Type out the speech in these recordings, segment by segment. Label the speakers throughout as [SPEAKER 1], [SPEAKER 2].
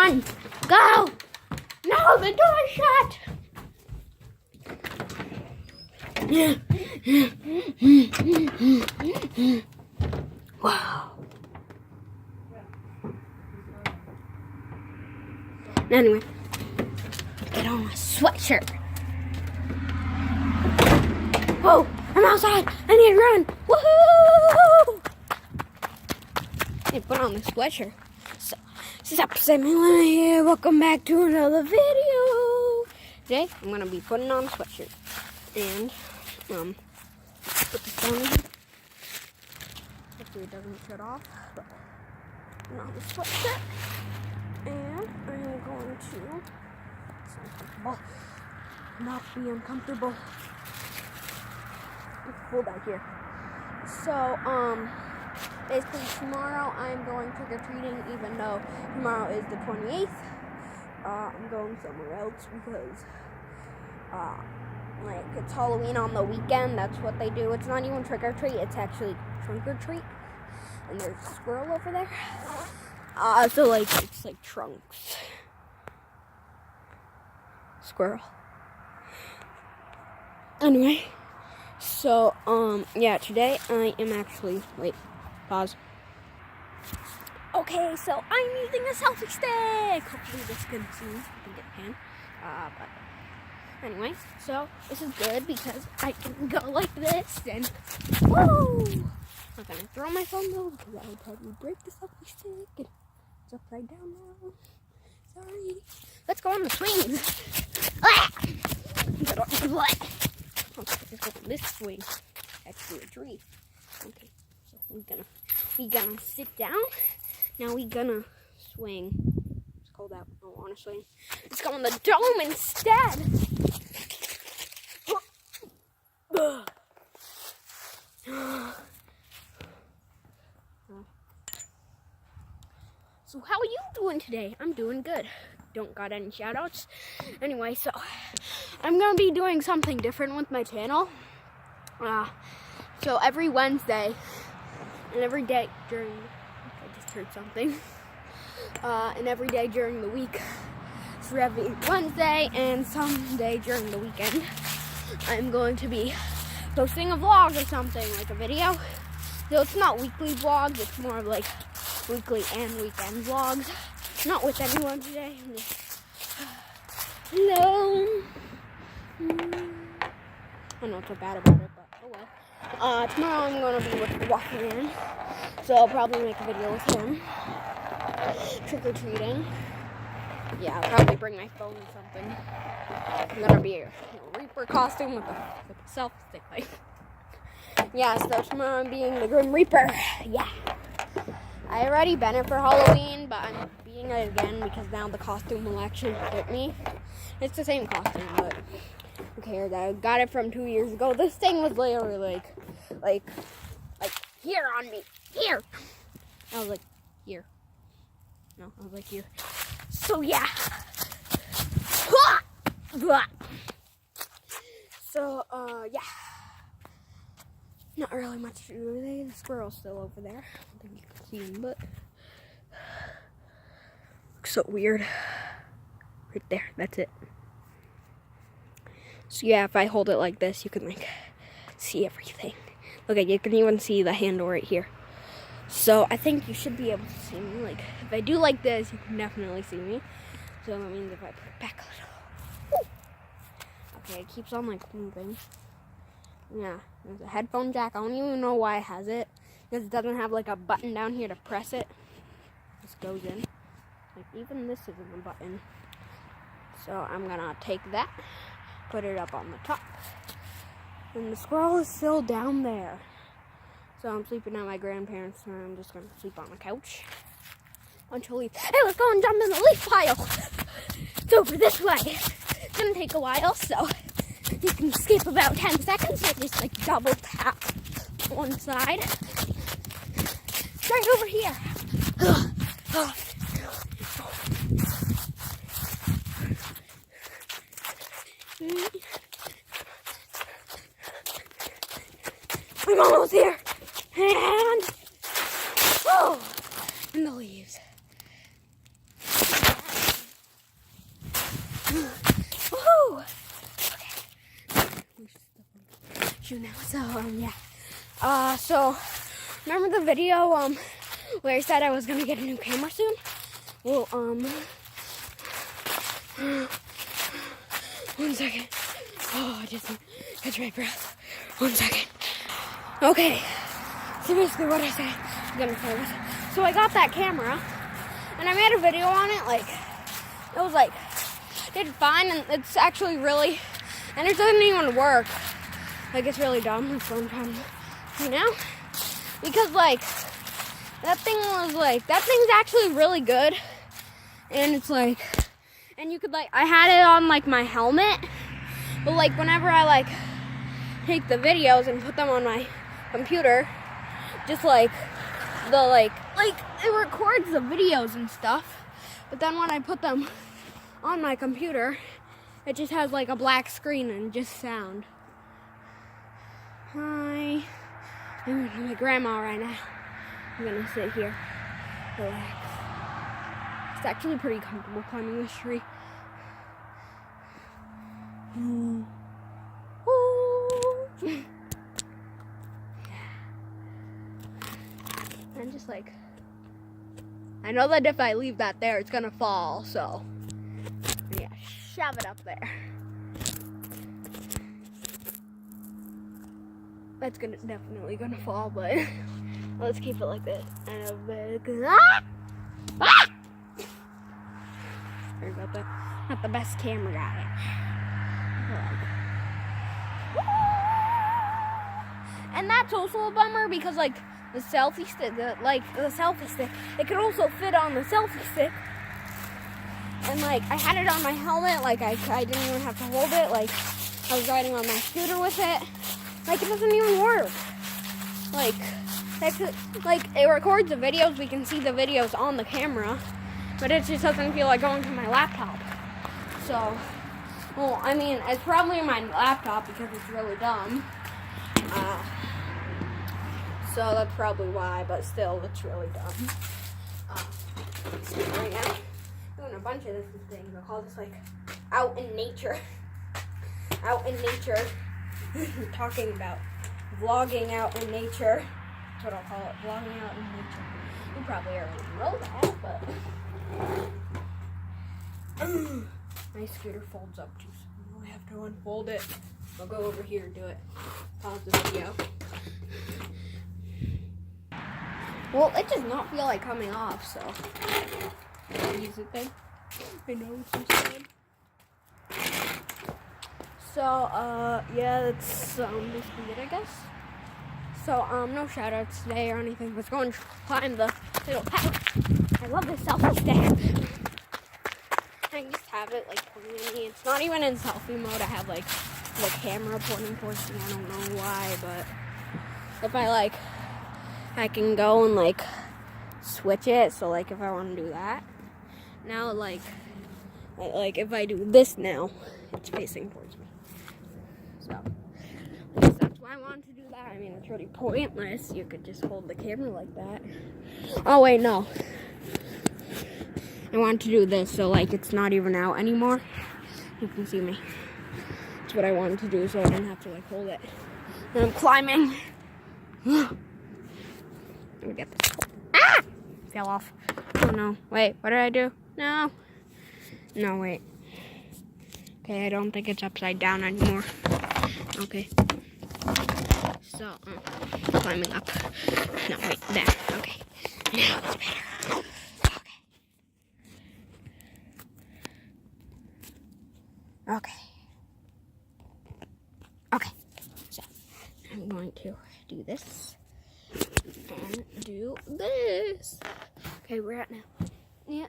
[SPEAKER 1] Run! Go! No, the door's shut! Wow. Anyway, get on my sweatshirt. Whoa, I'm outside. I need to run. Woohoo! Hey, put on the sweatshirt. So, sup, Samuel here. Welcome back to another video. Today, I'm gonna be putting on a sweatshirt and put this down here. Hopefully it doesn't shut off. But put on the sweatshirt, and I'm going to not be uncomfortable. It's cold out here. So basically tomorrow I'm going trick-or-treating, even though tomorrow is the 28th. I'm going somewhere else because like it's Halloween on the weekend. That's what they do. It's not even trick-or-treat, it's actually trunk-or-treat. And there's a squirrel over there. So like it's like trunks. Squirrel. Anyway, so yeah, today I am actually pause. Okay, so I'm using a selfie stick. Hopefully this can see. I think it can. But anyway, so this is good because I can go like this and woo! I'm not gonna throw my phone though because I would probably break the selfie stick. And it's upside down now. Sorry. Let's go on the swings. What? This swing. Actually a tree. Okay, so we gonna sit down. Now we gonna swing. It's cold out. I don't wanna swing. Let's go on the dome instead. So how are you doing today? I'm doing good. Don't got any shout outs. Anyway, so I'm gonna be doing something different with my channel. So every Wednesday and every day during, I just heard something. And every day during the week. So every Wednesday and some day during the weekend, I'm going to be posting a vlog or something, like a video. So it's not weekly vlogs, it's more of like weekly and weekend vlogs. Not with anyone today. I'm just alone. I don't feel bad about it, but oh well. Tomorrow I'm going to be with the Walkman, so I'll probably make a video with him. Trick-or-treating. Yeah, I'll probably bring my phone or something. I'm going to be a Reaper costume with a selfie stick. Yeah, so tomorrow I'm being the Grim Reaper. Yeah. I already been it for Halloween, but I'm being it again because now the costume will actually fit me. It's the same costume, but who cares? I got it from 2 years ago. This thing was literally like here on me. Here. I was like, here. No, I was like, here. So, yeah. So, yeah. Not really much to do today. The squirrel's still over there. I don't think you can see him, but looks so weird. Right there, that's it. So yeah, if I hold it like this, you can see everything. Look, you can even see the handle right here. So I think you should be able to see me. If I do like this, you can definitely see me. So that means if I put it back a little. Okay, it keeps on moving. Yeah, there's a headphone jack. I don't even know why it has it. Because it doesn't have a button down here to press it. Just goes in. Even this isn't a button. So I'm gonna take that, put it up on the top. And the squirrel is still down there. So I'm sleeping at my grandparents' and I'm just gonna sleep on the couch. Bunch of leaves. Hey, let's go and jump in the leaf pile. It's over this way. It's gonna take a while, so you can skip about 10 seconds or just double tap one side. Right over here. I'm almost here. And in the leaves. Woohoo! Okay. Now. So yeah. So remember the video where I said I was gonna get a new camera soon? Well, 1 second. Oh, I just catch my breath. 1 second. Okay. So basically what I said, I'm gonna say this. So I got that camera and I made a video on it, like it was like did fine, and it's actually really, and it doesn't even work. Like it's really dumb. That's what I'm trying to do now. Because like that thing's actually really good. And it's like, and you could like, I had it on like my helmet, but like whenever I like take the videos and put them on my computer, just like it records the videos and stuff, but then when I put them on my computer, it just has like a black screen and just sound. Hi, I'm with my grandma right now. I'm gonna sit here, relax. It's actually pretty comfortable climbing this tree. And just like, I know that if I leave that there, it's gonna fall, so yeah, shove it up there. That's definitely gonna fall, but let's keep it like this. Sorry about that. Not the best camera guy. And that's also a bummer because like the selfie stick, it could also fit on the selfie stick. And like I had it on my helmet, like I didn't even have to hold it. Like I was riding on my scooter with it. Like it doesn't even work. Like it records the videos. We can see the videos on the camera. But it just doesn't feel like going to my laptop. So, well, I mean, it's probably my laptop because it's really dumb. So that's probably why, but still, it's really dumb. So right now, doing a bunch of different things. I'll call this like out in nature. Out in nature. Talking about vlogging out in nature. That's what I'll call it, vlogging out in nature. You probably already know that, but my scooter folds up too soon. I have to unfold it. I'll go over here and do it. Pause the video. Well, it does not feel like coming off, so I'll use it then. I know it's so sad. So, yeah, that's basically it, I guess. So, no shout outs today or anything. Let's go and climb the little path. I love this selfie stick. I can just have it like pointing at me. It's not even in selfie mode. I have like the camera pointing towards me. I don't know why, but if I can go and like switch it. So like if I want to do that, now like if I do this now, it's facing towards me. So I guess that's why I wanted to do that. I mean, it's really pointless. You could just hold the camera like that. Oh wait, no. I wanted to do this so like it's not even out anymore. You can see me. That's what I wanted to do so I didn't have to like hold it. And I'm climbing. Let me get this. Ah! Fell off. Oh no. Wait, what did I do? No. No, wait. Okay, I don't think it's upside down anymore. Okay. So, climbing up. No, wait, there. Okay. Now it's better. Okay. So, I'm going to do this. And do this. Okay, we're at now. Wait.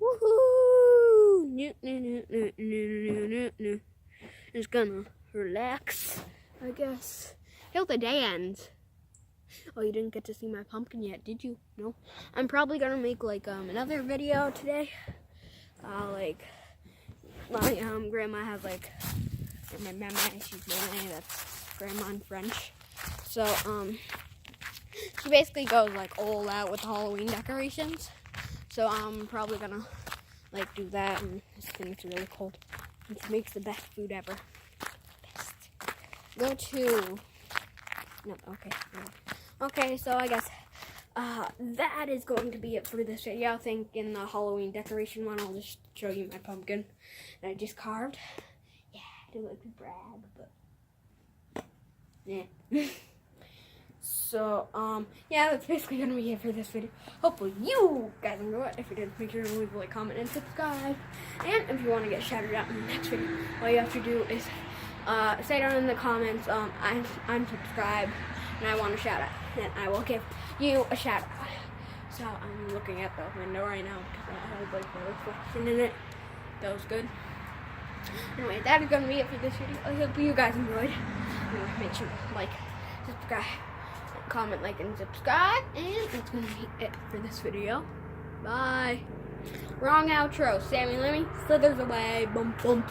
[SPEAKER 1] Woohoo! Just gonna relax, I guess, till the day ends. Oh, you didn't get to see my pumpkin yet, did you? No. I'm probably gonna make like another video today. my grandma has like, or my mama, she's Malay, that's grandma in French. So she basically goes like all out with the Halloween decorations. So I'm probably gonna like do that, and this thing is really cold. And she makes the best food ever. Best. Go to no, okay. No. Okay, so I guess that is going to be it for this video. I think in the Halloween decoration one, I'll just show you my pumpkin that I just carved. Yeah, I do like to brag, but yeah. So, yeah, that's basically gonna be it for this video. Hopefully you guys enjoy it. If you did, make sure to leave a like, comment, and subscribe. And if you want to get shouted out in the next video, all you have to do is say down in the comments, I'm subscribed and I want a shout out, and I will give you a shout out. So I'm looking at the window right now because I had like the reflection in it. That was good. Anyway, that is gonna be it for this video. I hope you guys enjoyed. Anyway, make sure to like, subscribe, comment, like, and subscribe. And that's gonna be it for this video. Bye. Wrong outro. Sammy Lemmy slithers away. Bump bump.